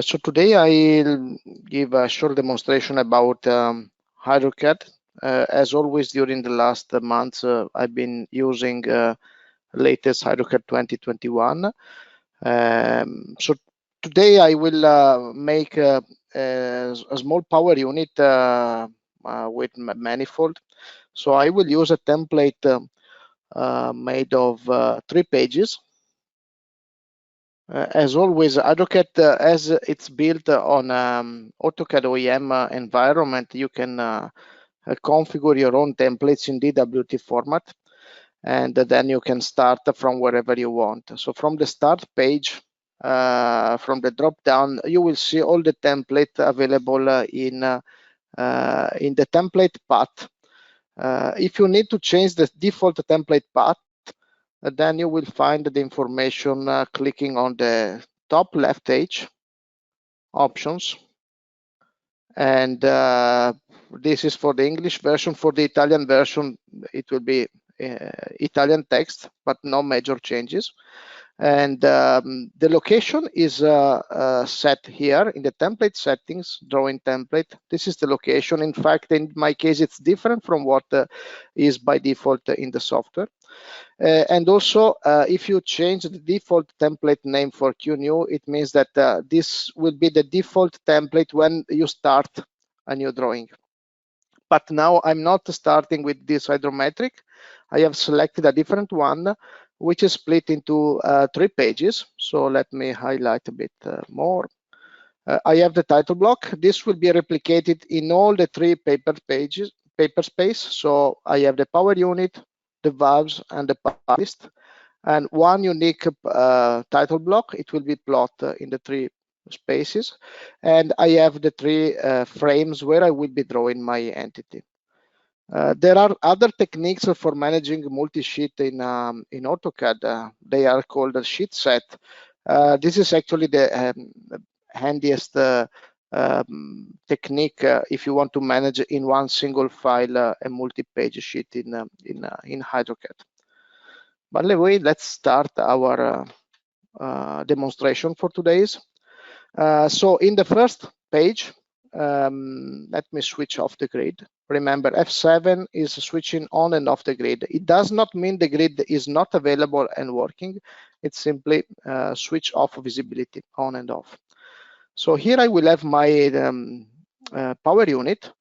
So today I'll give a short demonstration about HyDraw CAD. As always, during the last months, I've been using latest HyDraw CAD 2021. So today I will make a small power unit with manifold. So I will use a template made of 3 pages. As always, AutoCAD, as it's built on AutoCAD OEM environment, you can configure your own templates in DWT format, and then you can start from wherever you want. So from the start page, from the drop down, you will see all the template available in the template path. If you need to change the default template path, then you will find the information clicking on the top left edge options, and this is for the English version. For the Italian version, it will be Italian text, but no major changes. And the location is set here in the template settings, drawing template. This is the location. In fact, in my case, it's different from what is by default in the software. And also, if you change the default template name for QNew, it means that this will be the default template when you start a new drawing. But now I'm not starting with this hydrometric. I have selected a different one, which is split into 3 pages. So let me highlight a bit more. I have the title block. This will be replicated in all the 3 paper space. So I have the power unit, the valves, and the part list, and one unique title block. It will be plotted in the 3 spaces, and I have the 3 frames where I will be drawing my entity. There are other techniques for managing multi-sheet in AutoCAD. They are called a sheet set. This is actually the handiest technique if you want to manage in one single file a multi-page sheet in HyDraw CAD. But anyway, let's start our demonstration for today's. So in the first page, let me switch off the grid. Remember, F7 is switching on and off the grid. It does not mean the grid is not available and working. It's simply switch off visibility, on and off. So here I will have my power unit,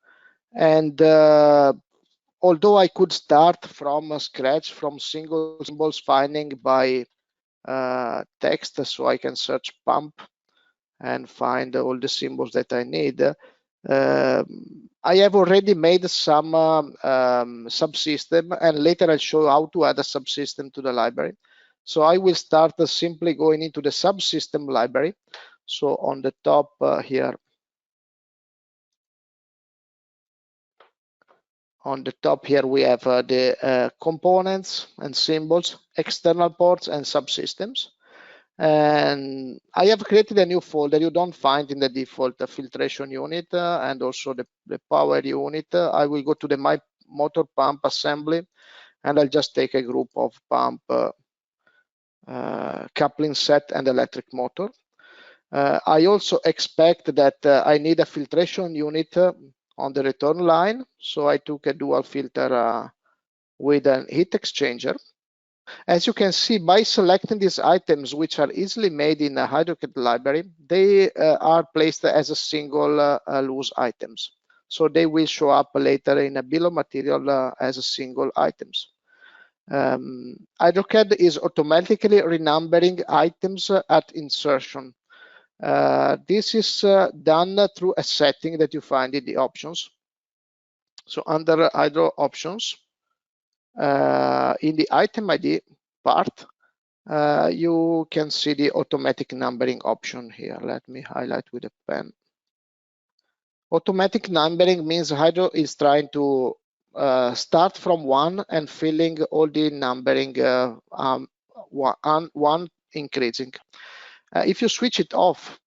and although I could start from scratch, from single symbols finding by text, so I can search pump and find all the symbols that I need. I have already made some subsystem, and later I'll show how to add a subsystem to the library. So I will start simply going into the subsystem library. So on the top here, we have the components and symbols, external ports, and subsystems. And I have created a new folder you don't find in the default filtration unit and also the power unit. I will go to the my motor pump assembly, and I'll just take a group of pump, coupling set, and electric motor. I also expect that I need a filtration unit on the return line, so I took a dual filter with an heat exchanger. As you can see, by selecting these items, which are easily made in a HyDraw CAD library, they are placed as a single loose items. So they will show up later in a bill of material as a single items. HyDraw CAD is automatically renumbering items at insertion. This is done through a setting that you find in the options. So under HyDraw options, in the item ID part, you can see the automatic numbering option here. Let me highlight with a pen. Automatic numbering means HyDraw is trying to start from 1 and filling all the numbering one increasing. If you switch it off,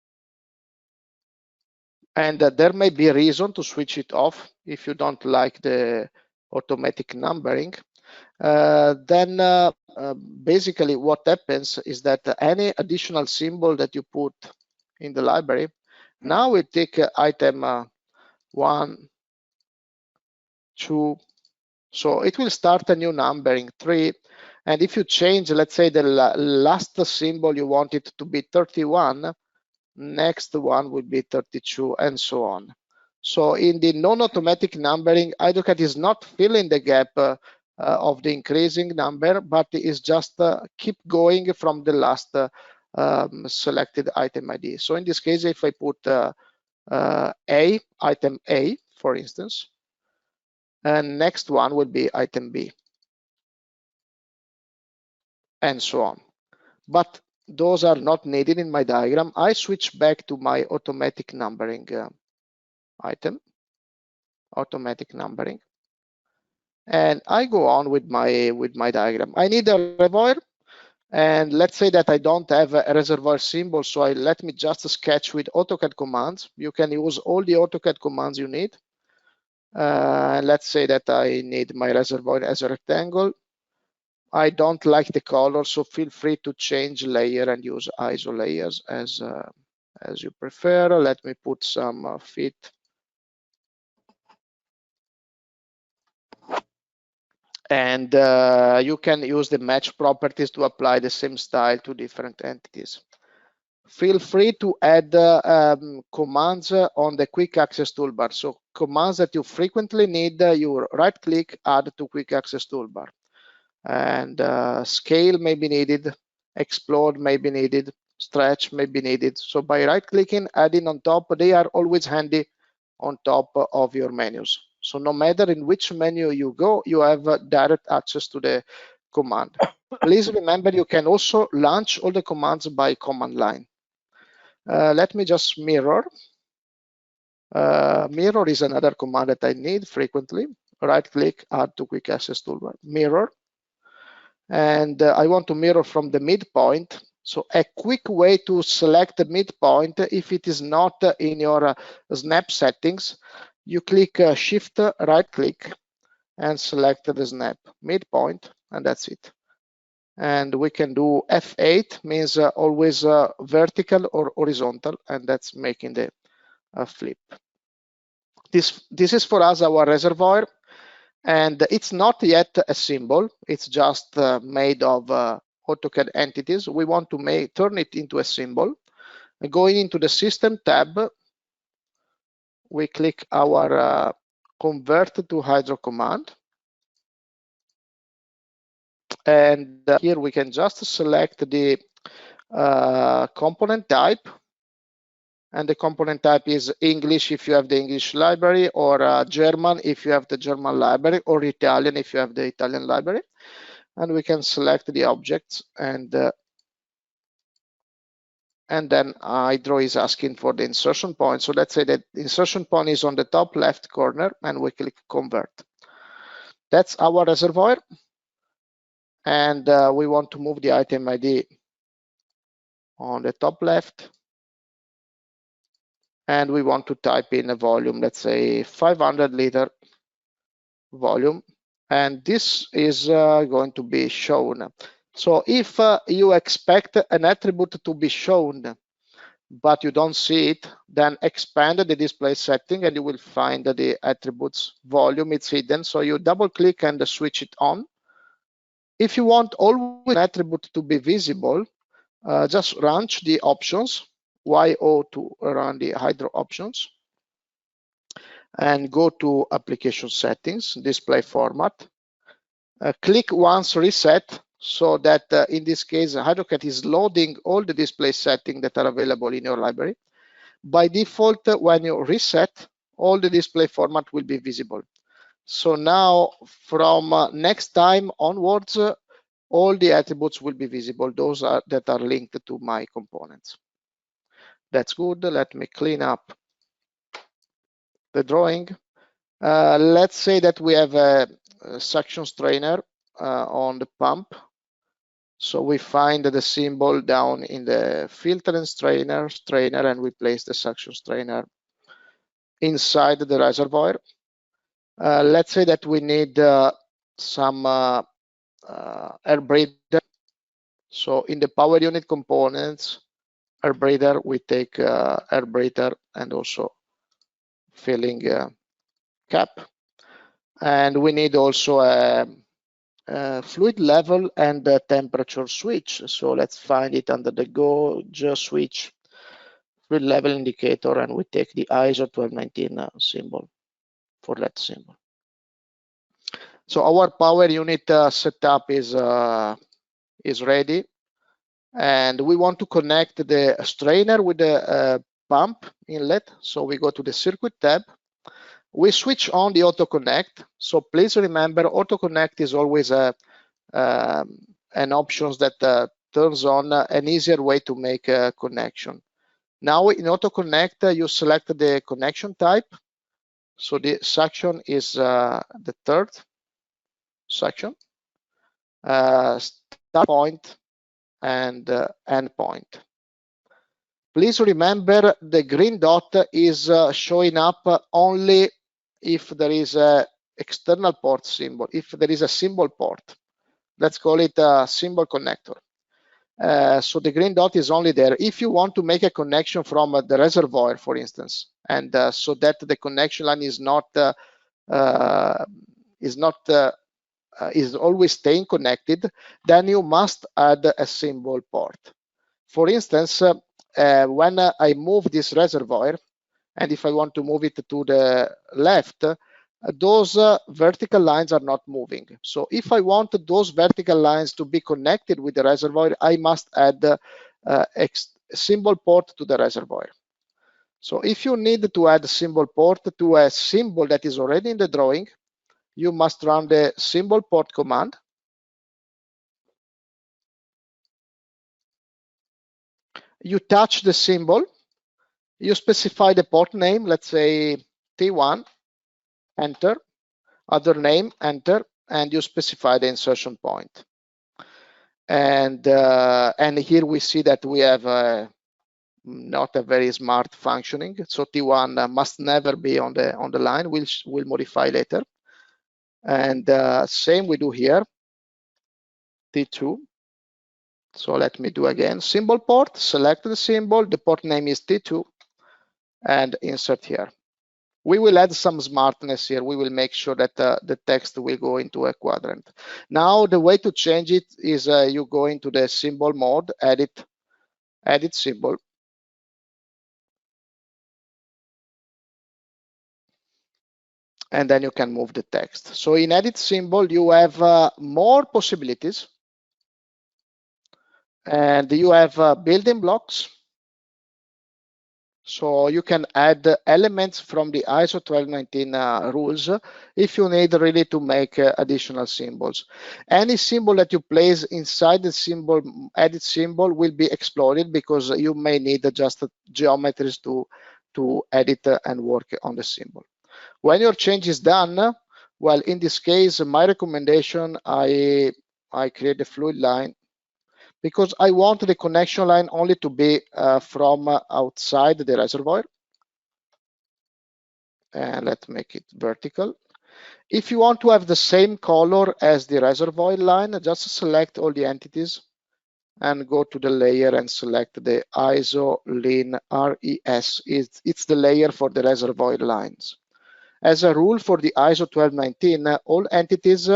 and there may be a reason to switch it off if you don't like the automatic numbering, then basically what happens is that any additional symbol that you put in the library Now we take item 1, 2, so it will start a new numbering 3. And if you change, let's say the last symbol you want it to be 31, next one will be 32, and so on. So in the non-automatic numbering, HyDraw is not filling the gap of the increasing number, but is just keep going from the last selected item ID. So in this case, if I put item A, for instance, and next one will be item B, and so on. But those are not needed in my diagram. I switch back to my automatic numbering item, automatic numbering, and I go on with my diagram. I need a reservoir, and let's say that I don't have a reservoir symbol, so let me just sketch with AutoCAD commands. You can use all the AutoCAD commands you need. Let's say that I need my reservoir as a rectangle. I don't like the color, so feel free to change layer and use ISO layers as you prefer. Let me put some fit. And you can use the match properties to apply the same style to different entities. Feel free to add commands on the quick access toolbar. So commands that you frequently need, you right click, add to quick access toolbar. And scale may be needed, explode may be needed, stretch may be needed. So by right clicking, adding on top, they are always handy on top of your menus. So no matter in which menu you go, you have direct access to the command. Please remember, you can also launch all the commands by command line. Let me just mirror. Mirror is another command that I need frequently. Right click, add to quick access toolbar, mirror. And I want to mirror from the midpoint. So a quick way to select the midpoint, if it is not in your snap settings, you click shift right click and select the snap midpoint, and that's it. And we can do F8, means always vertical or horizontal, and that's making the flip. This is for us our reservoir, and it's not yet a symbol. It's just made of AutoCAD entities. We want to turn it into a symbol. Going into the System tab, we click our Convert to HyDraw command. And here we can just select the component type. And the component type is English if you have the English library, or German if you have the German library, or Italian if you have the Italian library. And we can select the objects, and then HyDraw is asking for the insertion point. So let's say that the insertion point is on the top left corner, and we click Convert. That's our reservoir, and we want to move the item ID on the top left, and we want to type in a volume, let's say 500 liter volume, and this is going to be shown. So if you expect an attribute to be shown but you don't see it, then expand the display setting and you will find the attributes volume. It's hidden, so you double click and switch it on. If you want always an attribute to be visible, just launch the options, YO to run the HyDraw options, and go to application settings, display format. Click once reset, so that in this case HyDraw is loading all the display settings that are available in your library. By default, when you reset, all the display format will be visible. So now from next time onwards, all the attributes will be visible, those that are linked to my components. That's good. Let me clean up the drawing. Let's say that we have a suction strainer on the pump. So we find the symbol down in the filter and strainer, and we place the suction strainer inside the reservoir. Let's say that we need some air breather. So in the power unit components, air breather, we take air breather and also filling cap. And we need also a fluid level and a temperature switch. So let's find it under the gauge switch, fluid level indicator, and we take the ISO 1219 symbol for that symbol. So our power unit setup is ready, and we want to connect the strainer with the pump inlet. So we go to the circuit tab. We switch on the auto connect. So please remember, auto connect is always an option that turns on an easier way to make a connection. Now in auto connect, you select the connection type. So the section is the third section, start point and end point. Please remember the green dot is showing up only if there is a external port symbol, if there is a symbol port. Let's call it a symbol connector. So the green dot is only there if you want to make a connection from the reservoir, for instance, and so that the connection line is always staying connected, then you must add a symbol port. For instance, when I move this reservoir, and if I want to move it to the left, those vertical lines are not moving. So if I want those vertical lines to be connected with the reservoir, I must add a symbol port to the reservoir. So if you need to add a symbol port to a symbol that is already in the drawing, you must run the symbol port command. You touch the symbol, you specify the port name, let's say T1, enter, other name, enter, and you specify the insertion point. And here we see that we have not a very smart functioning. So T1 must never be on the line. We'll modify later. And same we do here, T2. So let me do again, symbol port, select the symbol, the port name is T2, and insert here. We will add some smartness here. We will make sure that the text will go into a quadrant. Now, the way to change it is you go into the symbol mode, edit symbol. And then you can move the text. So in edit symbol, you have more possibilities. And you have building blocks. So you can add elements from the ISO 1219 rules if you need really to make additional symbols. Any symbol that you place inside the symbol, edit symbol, will be exploded because you may need just geometries to edit and work on the symbol. When your change is done, well, in this case, my recommendation, I create a fluid line, because I want the connection line only to be from outside the reservoir. And let's make it vertical. If you want to have the same color as the reservoir line, just select all the entities and go to the layer and select the ISO line RES. It's the layer for the reservoir lines. As a rule for the ISO 1219, all entities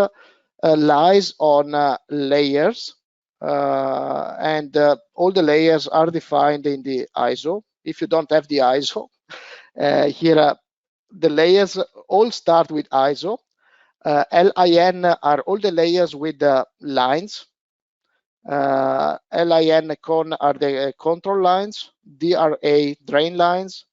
lies on layers. And all the layers are defined in the ISO. If you don't have the ISO, here the layers all start with ISO. LIN are all the layers with the lines. LIN con are the control lines. DRA drain lines.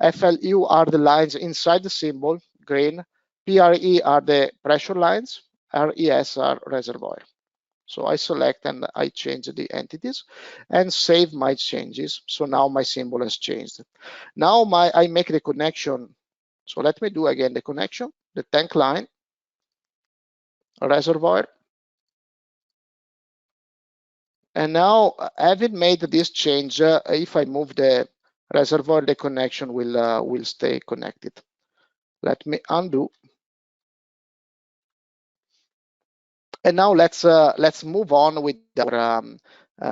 FLU are the lines inside the symbol, green. PRE are the pressure lines. RES are reservoir. So I select and I change the entities and save my changes. So now my symbol has changed. Now I make the connection. So let me do again the connection, the tank line, reservoir. And now having made this change, if I move the reservoir, the connection will stay connected. Let me undo. And now let's move on with our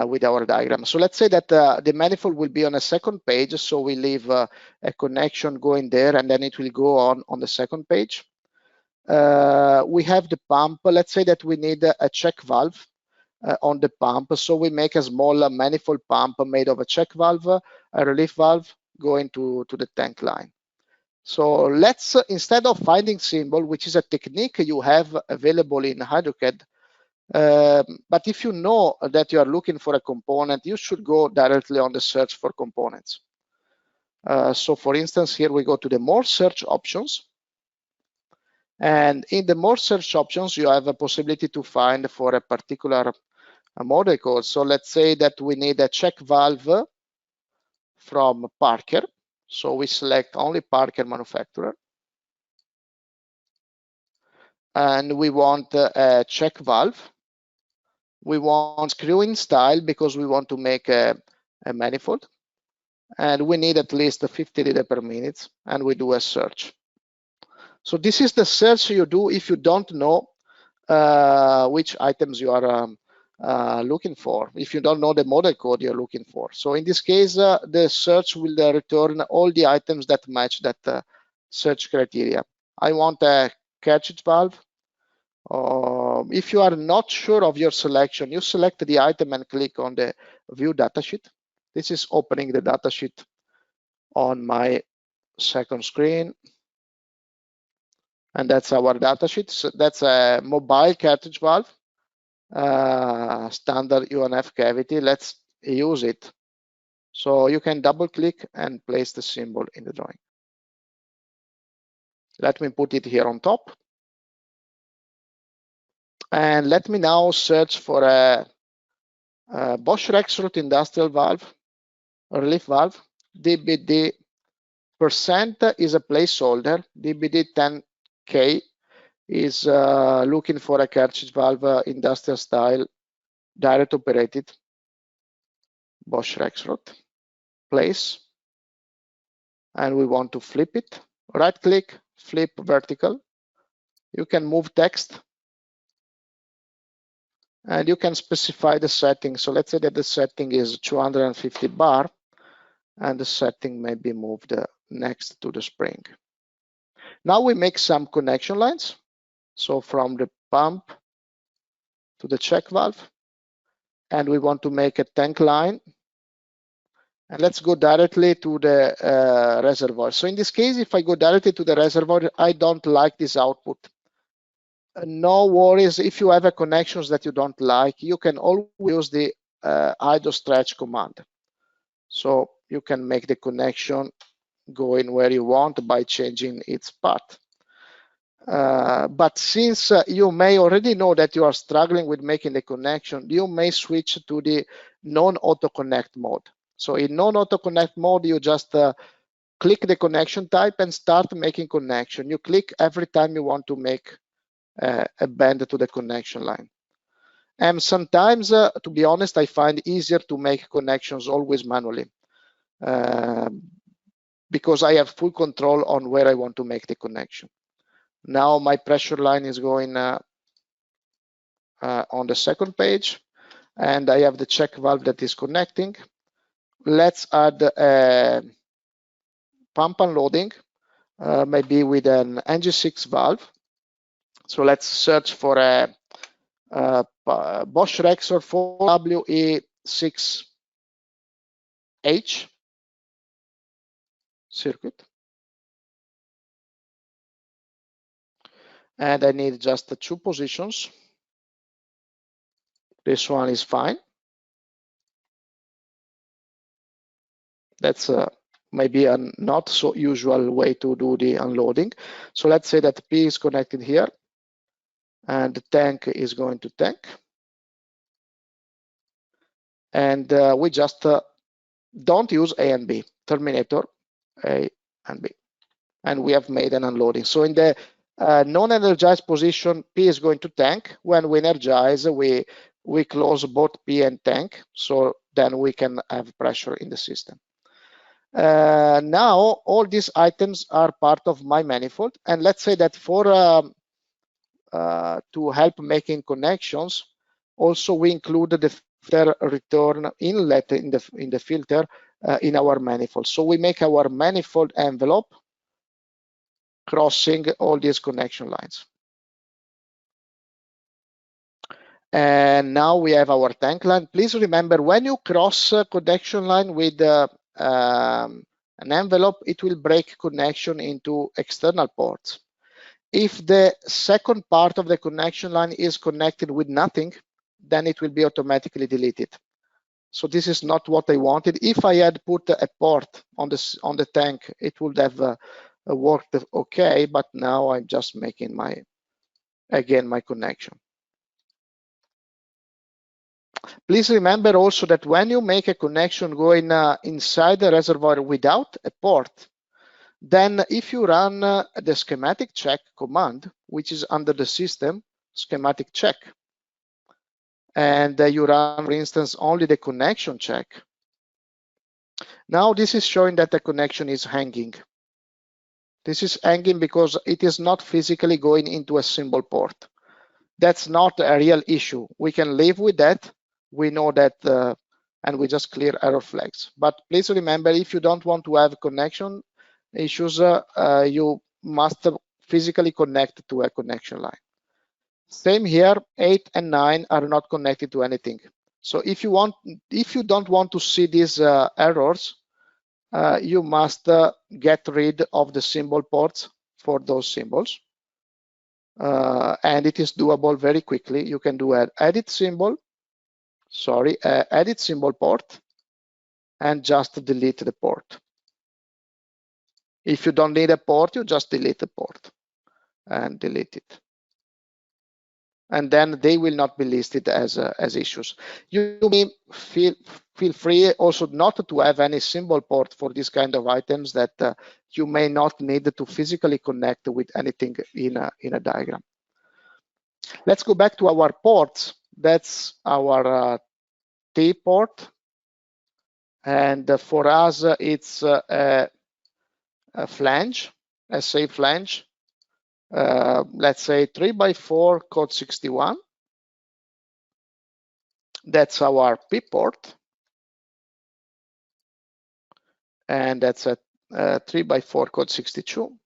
with our diagram. So let's say that the manifold will be on a second page, so we leave a connection going there, and then it will go on the second page. We have the pump. Let's say that we need a check valve on the pump, so we make a small manifold pump made of a check valve, a relief valve going to the tank line. So let's, instead of finding symbol, which is a technique you have available in HyDraw CAD, but if you know that you are looking for a component, you should go directly on the search for components. So for instance, here we go to the more search options. And in the more search options, you have a possibility to find for a particular model code. So let's say that we need a check valve from Parker. So we select only Parker manufacturer. And we want a check valve. We want screw-in style because we want to make a manifold. And we need at least 50 data per minute, and we do a search. So this is the search you do if you don't know which items you are looking for, if you don't know the model code you're looking for. So in this case, the search will return all the items that match that search criteria. I want a cartridge valve. If you are not sure of your selection, you select the item and click on the view datasheet. This is opening the datasheet on my second screen. And that's our datasheet. So that's a mobile cartridge valve, standard UNF cavity. Let's use it. So you can double click and place the symbol in the drawing. Let me put it here on top. And let me now search for a Bosch Rexroth industrial valve, relief valve. DBD percent is a placeholder. DBD 10K is looking for a cartridge valve, industrial style, direct operated, Bosch Rexroth. Place. And we want to flip it. Right click, flip vertical. You can move text. And you can specify the setting. So let's say that the setting is 250 bar, and the setting may be moved next to the spring. Now we make some connection lines. So from the pump to the check valve, and we want to make a tank line. And let's go directly to the reservoir. So in this case, if I go directly to the reservoir, I don't like this output. No worries, if you have a connections that you don't like, you can always use the HyDraw stretch command. So you can make the connection going where you want by changing its path. But since you may already know that you are struggling with making the connection, you may switch to the non-auto connect mode. So in non-auto connect mode, you just click the connection type and start making connection. You click every time you want to make a bend to the connection line. And sometimes, to be honest, I find easier to make connections always manually because I have full control on where I want to make the connection. Now my pressure line is going on the second page, and I have the check valve that is connecting. Let's add a pump unloading, maybe with an NG6 valve. So let's search for a Bosch Rexroth 4WE6H circuit. And I need just 2 positions. This one is fine. That's maybe a not so usual way to do the unloading. So let's say that P is connected here, and the tank is going to tank. And we just don't use A and B, terminator A and B. And we have made an unloading. So in the non-energized position, P is going to tank. When we energize, we close both P and tank, so then we can have pressure in the system. Now all these items are part of my manifold, and let's say that for to help making connections, also we include the return inlet in the filter in our manifold. So we make our manifold envelope crossing all these connection lines. And now we have our tank line. Please remember, when you cross a connection line with an envelope, it will break connection into external ports. If the second part of the connection line is connected with nothing, then it will be automatically deleted. So this is not what I wanted. If I had put a port on the tank, it would have worked okay, but now I'm just making my connection. Please remember also that when you make a connection going inside the reservoir without a port, then if you run the schematic check command, which is under the system, schematic check, and you run, for instance, only the connection check, now this is showing that the connection is hanging. This is hanging because it is not physically going into a symbol port. That's not a real issue. We can live with that. We know that, and we just clear error flags. But please remember, if you don't want to have connection issues, you must physically connect to a connection line. Same here, 8 and 9 are not connected to anything. So if you don't want to see these errors, you must get rid of the symbol ports for those symbols. And it is doable very quickly. You can do an edit symbol port, and just delete the port. If you don't need a port, you just delete the port and delete it. And then they will not be listed as issues. You may feel free also not to have any symbol port for this kind of items that you may not need to physically connect with anything in a diagram. Let's go back to our ports. That's our T port, and for us it's a flange, a safe flange. Let's say 3x4 code 61. That's our P port, and that's a 3x4 code 62.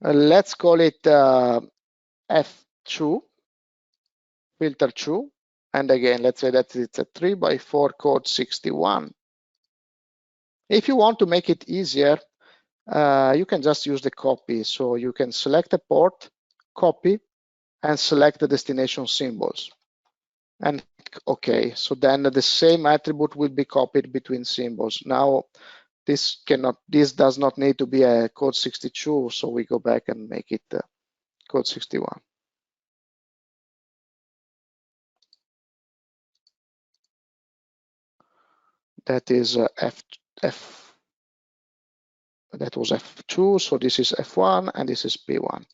Let's call it F2, filter 2. And again, let's say that it's a 3x4 code 61. If you want to make it easier, you can just use the copy. So you can select a port, copy, and select the destination symbols. And okay, so then the same attribute will be copied between symbols. Now this does not need to be a code 62, so we go back and make it code 61. That is that was F2, so this is F1 and this is P1.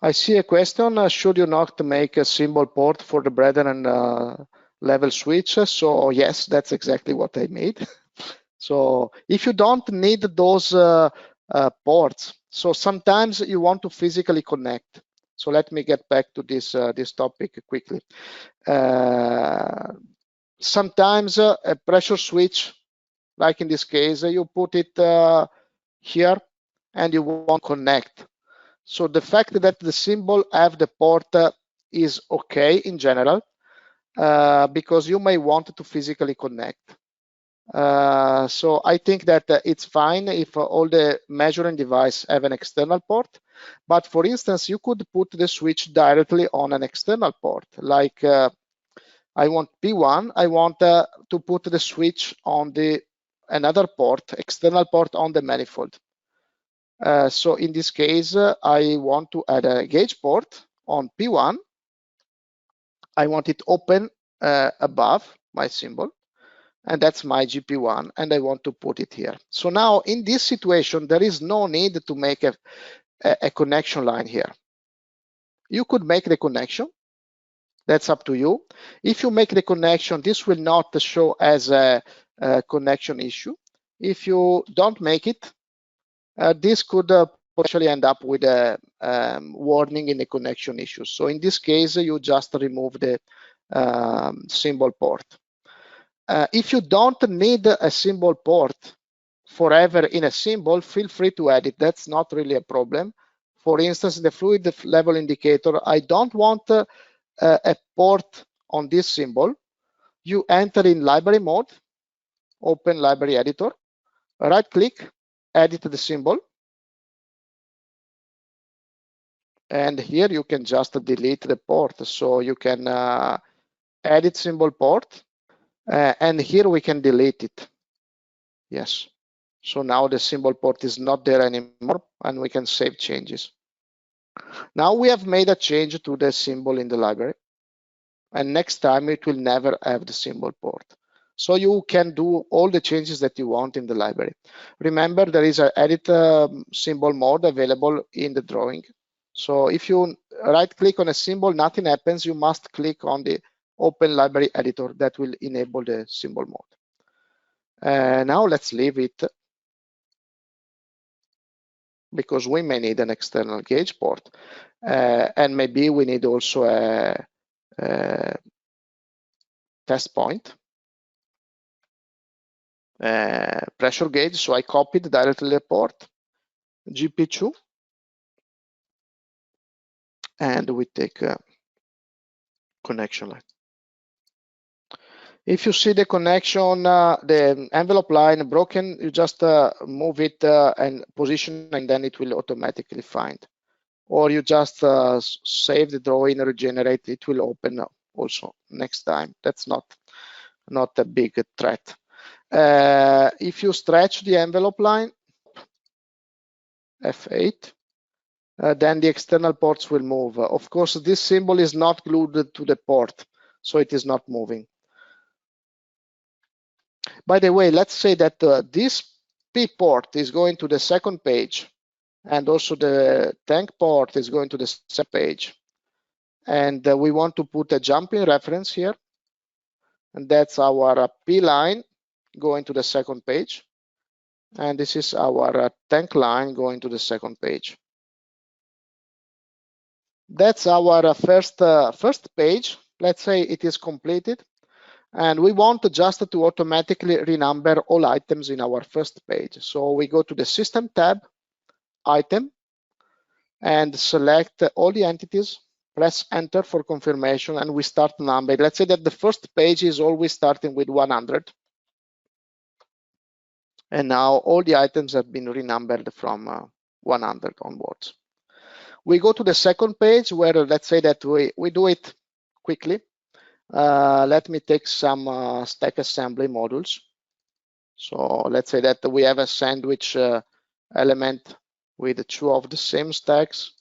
I see a question, should you not make a symbol port for the brethren level switch? So yes, that's exactly what I made. So if you don't need those ports, so sometimes you want to physically connect. So let me get back to this topic quickly. Sometimes a pressure switch, like in this case, you put it here and you want to connect. So the fact that the symbol have the port is okay in general, because you may want to physically connect. So I think that it's fine if all the measuring device have an external port. But for instance, you could put the switch directly on an external port. Like I want P1, I want to put the switch on another port, external port on the manifold. So in this case, I want to add a gauge port on P1. I want it open above my symbol, and that's my GP1, and I want to put it here. So now in this situation, there is no need to make a connection line here. You could make the connection. That's up to you. If you make the connection, this will not show as a connection issue. If you don't make it, this could potentially end up with a warning in the connection issues. So in this case, you just remove the symbol port. If you don't need a symbol port forever in a symbol, feel free to add it. That's not really a problem. For instance, the fluid level indicator, I don't want a port on this symbol. You enter in library mode, open library editor, right click, edit the symbol. And here you can just delete the port. So you can edit symbol port, and here we can delete it. Yes. So now the symbol port is not there anymore, and we can save changes. Now we have made a change to the symbol in the library, and next time it will never have the symbol port. So you can do all the changes that you want in the library. Remember, there is an edit symbol mode available in the drawing. So if you right click on a symbol, nothing happens. You must click on the open library editor that will enable the symbol mode. Now let's leave it, because we may need an external gauge port, and maybe we need also a test point, pressure gauge. So I copied directly the port, GP2, and we take a connection line. If you see the connection, the envelope line broken, you just move it and position, and then it will automatically find. Or you just save the drawing, regenerate, it will open also next time. That's not a big threat. If you stretch the envelope line, F8, then the external ports will move. Of course, this symbol is not glued to the port, so it is not moving. By the way, let's say that this P port is going to the second page, and also the tank port is going to the second page. And we want to put a jumping reference here. And that's our P line going to the second page. And this is our tank line going to the second page. That's our first page. Let's say it is completed. And we want just to automatically renumber all items in our first page. So we go to the System tab, Item, and select all the entities, press Enter for confirmation, and we start numbering. Let's say that the first page is always starting with 100. And now all the items have been renumbered from 100 onwards. We go to the second page where let's say that we do it quickly. Let me take some stack assembly modules. So let's say that we have a sandwich element with two of the same stacks,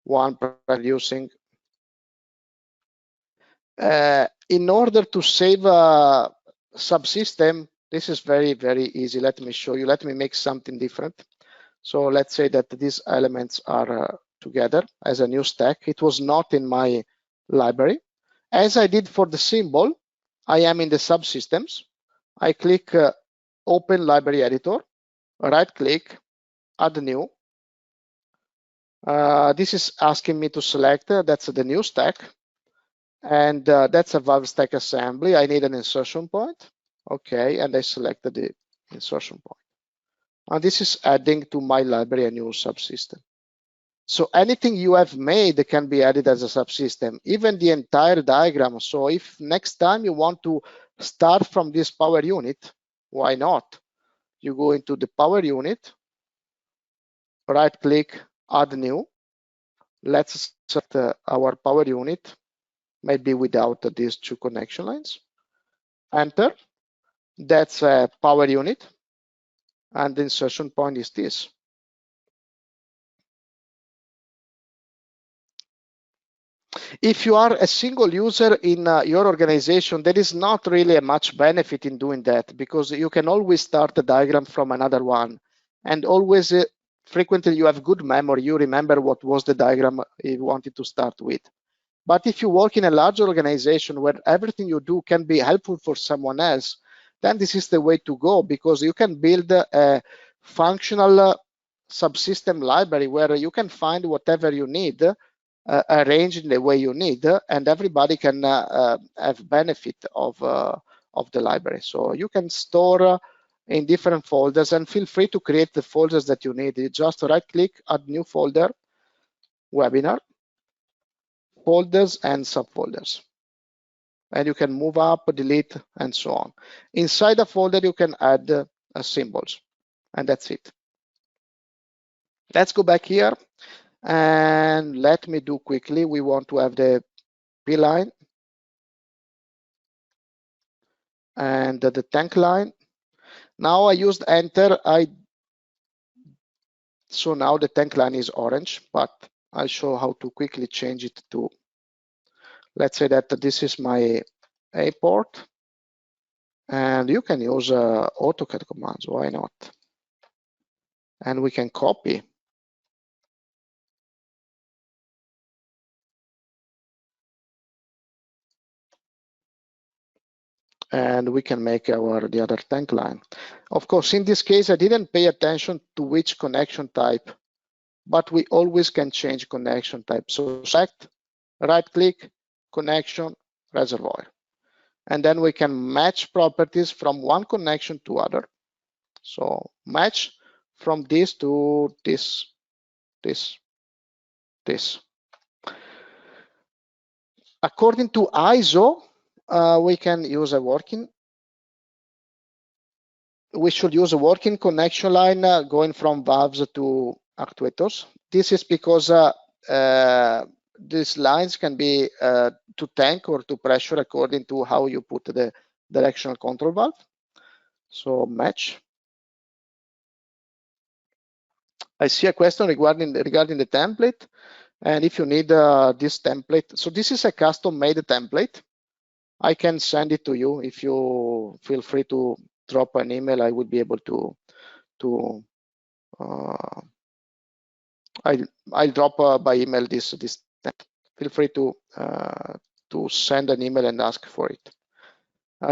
one producing. In order to save a subsystem, this is very, very easy. Let me show you. Let me make something different. So let's say that these elements are together as a new stack. It was not in my library. As I did for the symbol, I am in the subsystems. I click Open Library Editor, right click, Add New. This is asking me to select, that's the new stack. And that's a valve stack assembly. I need an insertion point. Okay, and I selected the insertion point. And this is adding to my library a new subsystem. So anything you have made can be added as a subsystem, even the entire diagram. So if next time you want to start from this power unit, why not? You go into the power unit, right click, add new. Let's set our power unit, maybe without these two connection lines. Enter. That's a power unit. And the insertion point is this. If you are a single user in your organization, there is not really much benefit in doing that, because you can always start a diagram from another one, and always frequently you have good memory. You remember what was the diagram you wanted to start with. But if you work in a large organization where everything you do can be helpful for someone else, then this is the way to go, because you can build a functional subsystem library where you can find whatever you need, arranged in the way you need, and everybody can have benefit of the library. So you can store in different folders, and feel free to create the folders that you need. You just right-click, add new folder, webinar, folders and subfolders. And you can move up, delete, and so on. Inside a folder, you can add symbols, and that's it. Let's go back here, and let me do quickly. We want to have the P line and the tank line. Now I used enter. So now the tank line is orange, but I'll show how to quickly change it to, let's say that this is my A port, and you can use AutoCAD commands, why not? And we can copy. And we can make the other tank line. Of course, in this case, I didn't pay attention to which connection type, but we always can change connection type. So select, right-click, connection, reservoir. And then we can match properties from one connection to other. So match from this to this. According to ISO, we should use a working connection line going from valves to actuators. This is because these lines can be to tank or to pressure according to how you put the directional control valve. So match. I see a question regarding the template, and if you need this template, so this is a custom-made template. I can send it to you. If you feel free to drop an email, I would be able to I'll drop by email this. Feel free to send an email and ask for it.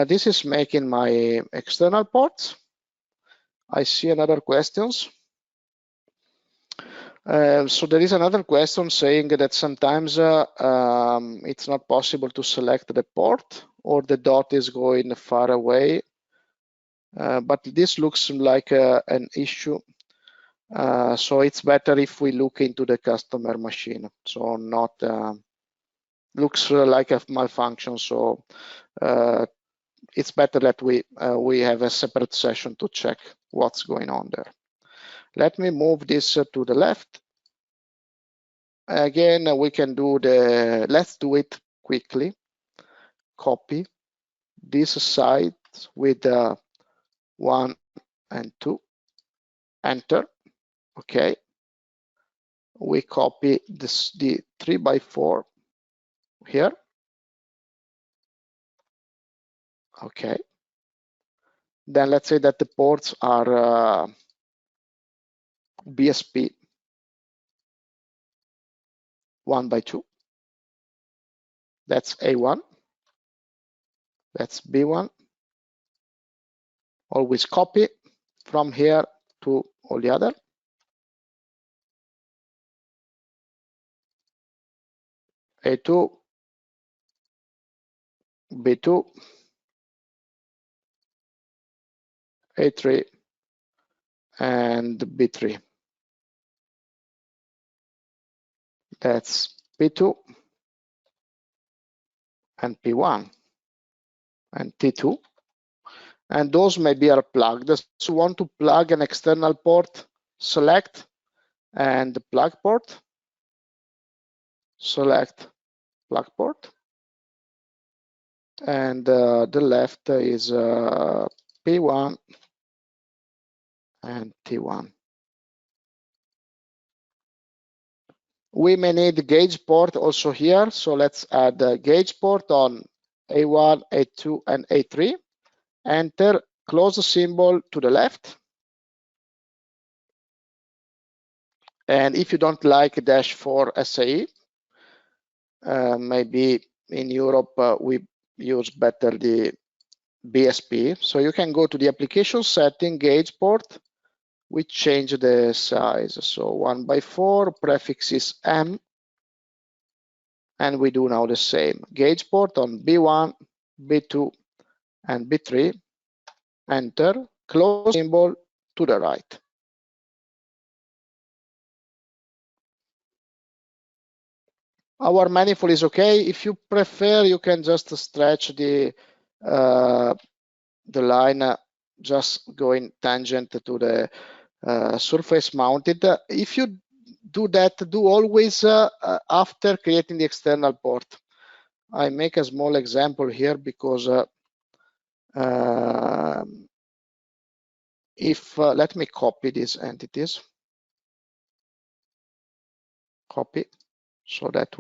This is making my external ports. I see another questions. So there is another question saying that sometimes it's not possible to select the port, or the dot is going far away. But this looks like an issue. So it's better if we look into the customer machine. So not looks like a malfunction. So it's better that we have a separate session to check what's going on there. Let me move this to the left. Again, we can do let's do it quickly. Copy this side with 1 and 2, enter. Okay. We copy the 3x4 here. Okay. Then let's say that the ports are BSP 1x2. That's A1. That's B1. Always copy from here to all the other. A2, B2, A3, and B3. That's P2 and P1 and T2. And those maybe are plugged. So you want to plug an external port, select and plug port. Select plug port. And the left is P1 and T1. We may need gauge port also here. So let's add a gauge port on A1, A2, and A3. Enter, close the symbol to the left. And if you don't like -4 SAE, maybe in Europe we use better the BSP. So you can go to the application setting, gauge port, we change the size. So 1/4, prefix is M, and we do now the same. Gauge port on B1, B2, and B3. Enter, close symbol to the right. Our manifold is okay. If you prefer, you can just stretch the line just going tangent to the surface mounted. If you do that, do always after creating the external port. I make a small example here because if let me copy these entities, copy, so that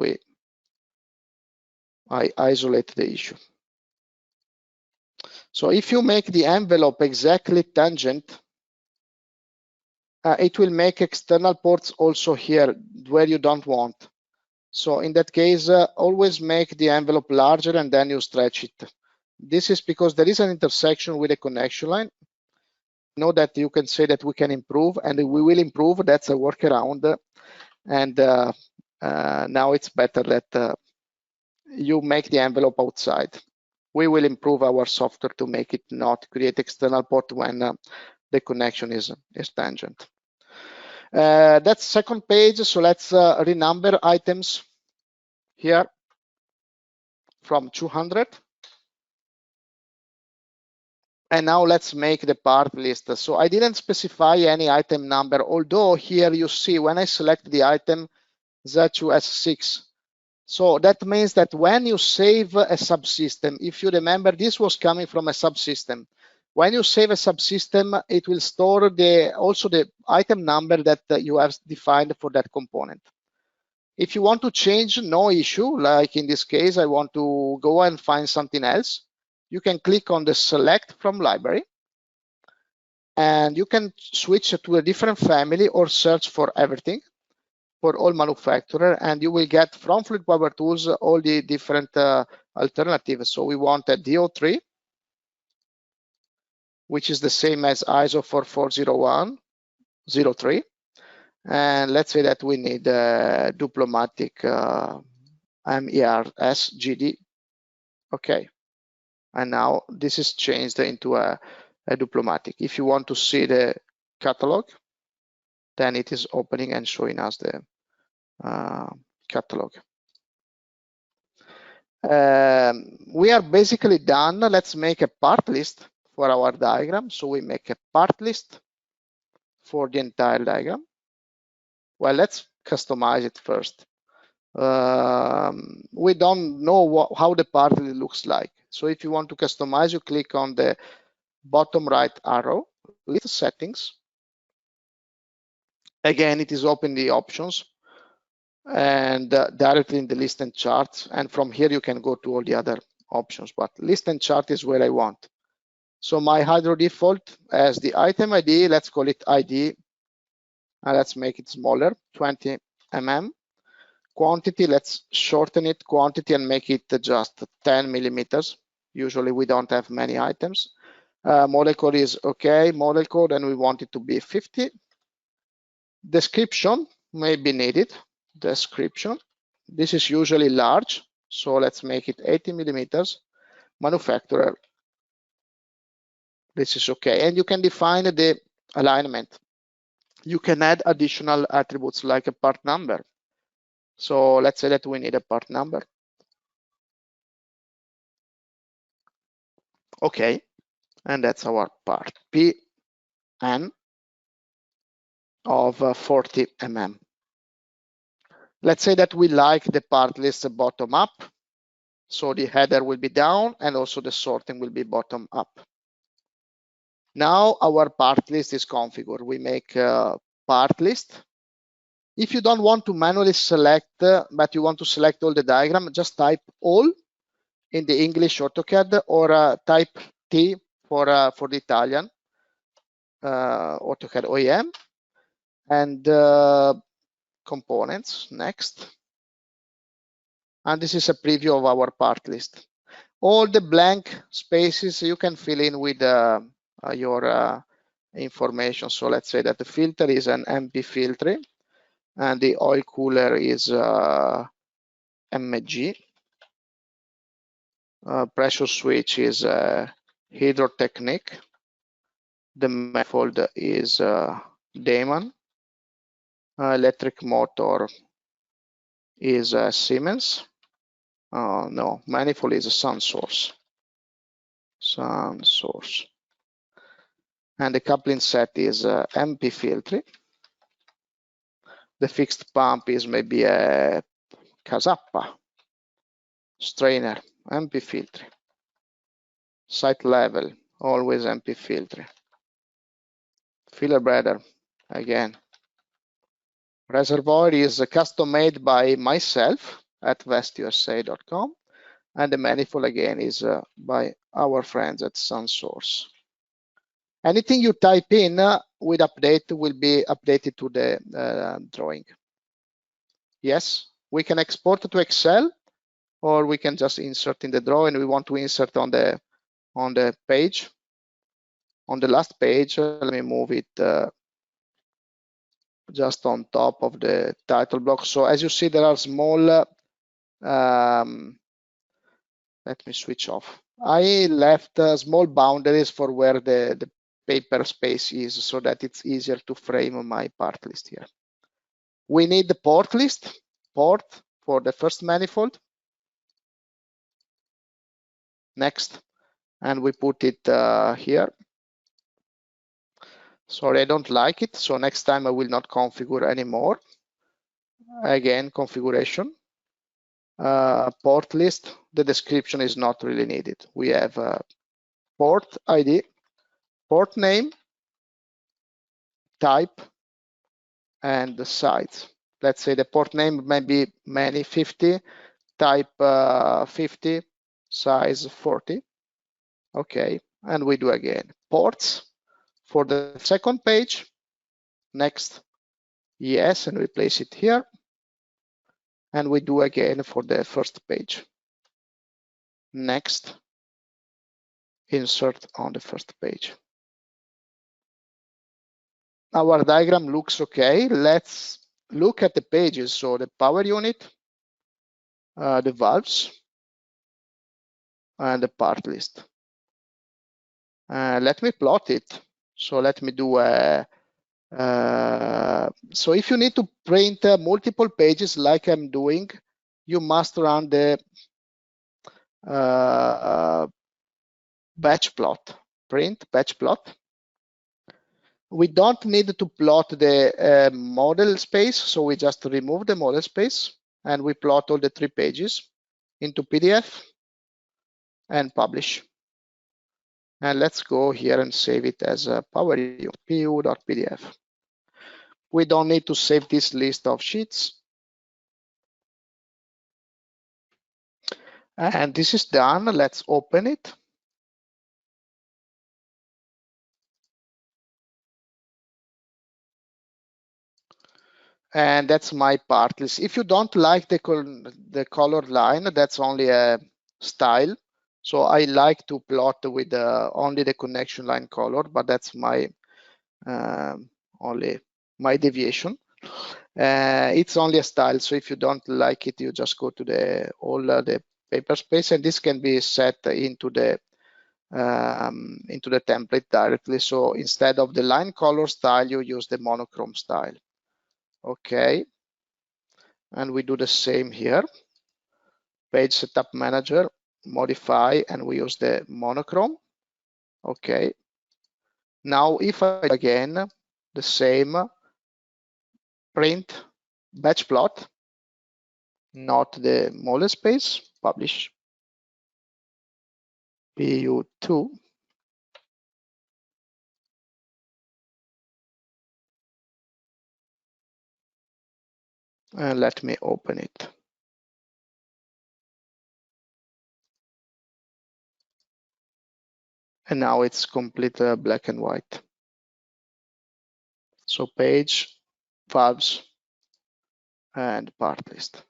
I isolate the issue. So if you make the envelope exactly tangent, it will make external ports also here where you don't want. So in that case, always make the envelope larger and then you stretch it. This is because there is an intersection with a connection line. Know that you can say that we can improve, and we will improve. That's a workaround. And now it's better that you make the envelope outside. We will improve our software to make it not create external port when the connection is tangent. That's second page. So let's renumber items here from 200. And now let's make the part list. So I didn't specify any item number, although here you see when I select the item Z2S6. So that means that when you save a subsystem, if you remember, this was coming from a subsystem. When you save a subsystem, it will store also the item number that you have defined for that component. If you want to change, no issue. Like in this case, I want to go and find something else. You can click on the select from library, and you can switch to a different family or search for everything for all manufacturer, and you will get from Fluid Power Tools all the different alternatives. So we want a DO3, which is the same as ISO 4401-03. And let's say that we need Diplomatic MERS GD. Okay. And now this is changed into a Diplomatic. If you want to see the catalog, then it is opening and showing us the catalog. We are basically done. Let's make a part list for our diagram. So we make a part list for the entire diagram. Well, let's customize it first. We don't know how the part looks like. So if you want to customize, you click on the bottom right arrow, list settings. Again, it is open the options and directly in the list and charts. And from here, you can go to all the other options, but list and chart is where I want. So my HyDraw default as the item ID, let's call it ID, and let's make it smaller, 20 mm. Quantity, let's shorten it, quantity, and make it just 10 millimeters. Usually we don't have many items. Model code is okay, model code, and we want it to be 50. Description may be needed, description. This is usually large, so let's make it 80 millimeters. Manufacturer, this is okay. And you can define the alignment. You can add additional attributes like a part number. So let's say that we need a part number. Okay, and that's our part PN of 40 mm. Let's say that we like the part list bottom up. So the header will be down and also the sorting will be bottom up. Now our part list is configured. We make a part list. If you don't want to manually select, but you want to select all the diagram, just type all in the English AutoCAD or type T for the Italian AutoCAD OEM, and components, next. And this is a preview of our part list. All the blank spaces you can fill in with your information. So let's say that the filter is an MP filter and the oil cooler is MG. Pressure switch is HyDraw Technique. The manifold is Damon. Electric motor is Siemens. No, manifold is a sun source. Sun source. And the coupling set is MP filter. The fixed pump is maybe a Casappa. Strainer, MP filter. Site level, always MP filter. Filler breather, again. Reservoir is custom made by myself at vestusa.com, and the manifold again is by our friends at SunSource. Anything you type in with update will be updated to the drawing. Yes, we can export to Excel, or we can just insert in the drawing. We want to insert on the page. On the last page, let me move it just on top of the title block. So as you see, there are small, let me switch off. I left small boundaries for where the paper space is so that it's easier to frame my part list here. We need the port list, port for the first manifold. Next, and we put it here. Sorry, I don't like it. So next time I will not configure anymore. Again, configuration. Port list, the description is not really needed. We have port ID, port name, type, and the size. Let's say the port name may be many 50, type 50, size 40. Okay, and we do again. Ports for the second page. Next, yes, and we place it here. And we do again for the first page. Next, insert on the first page. Our diagram looks okay. Let's look at the pages. So the power unit, the valves, and the part list. Let me plot it. So let me do a, so if you need to print multiple pages like I'm doing, you must run the batch plot, print batch plot. We don't need to plot the model space, so we just remove the model space and we plot all the 3 pages into PDF and publish. And let's go here and save it as a pu.pdf. We don't need to save this list of sheets. And this is done. Let's open it. And that's my part list. If you don't like the color line, that's only a style. So I like to plot with only the connection line color, but that's my only my deviation. It's only a style. So if you don't like it, you just go to the paper space, and this can be set into the template directly. So instead of the line color style, you use the monochrome style. Okay, and we do the same here. Page setup manager, modify, and we use the monochrome. Okay, now if I again the same, print batch plot, not the model space, publish, PU2, and let me open it. And now it's complete black and white. So page, valves, and part list.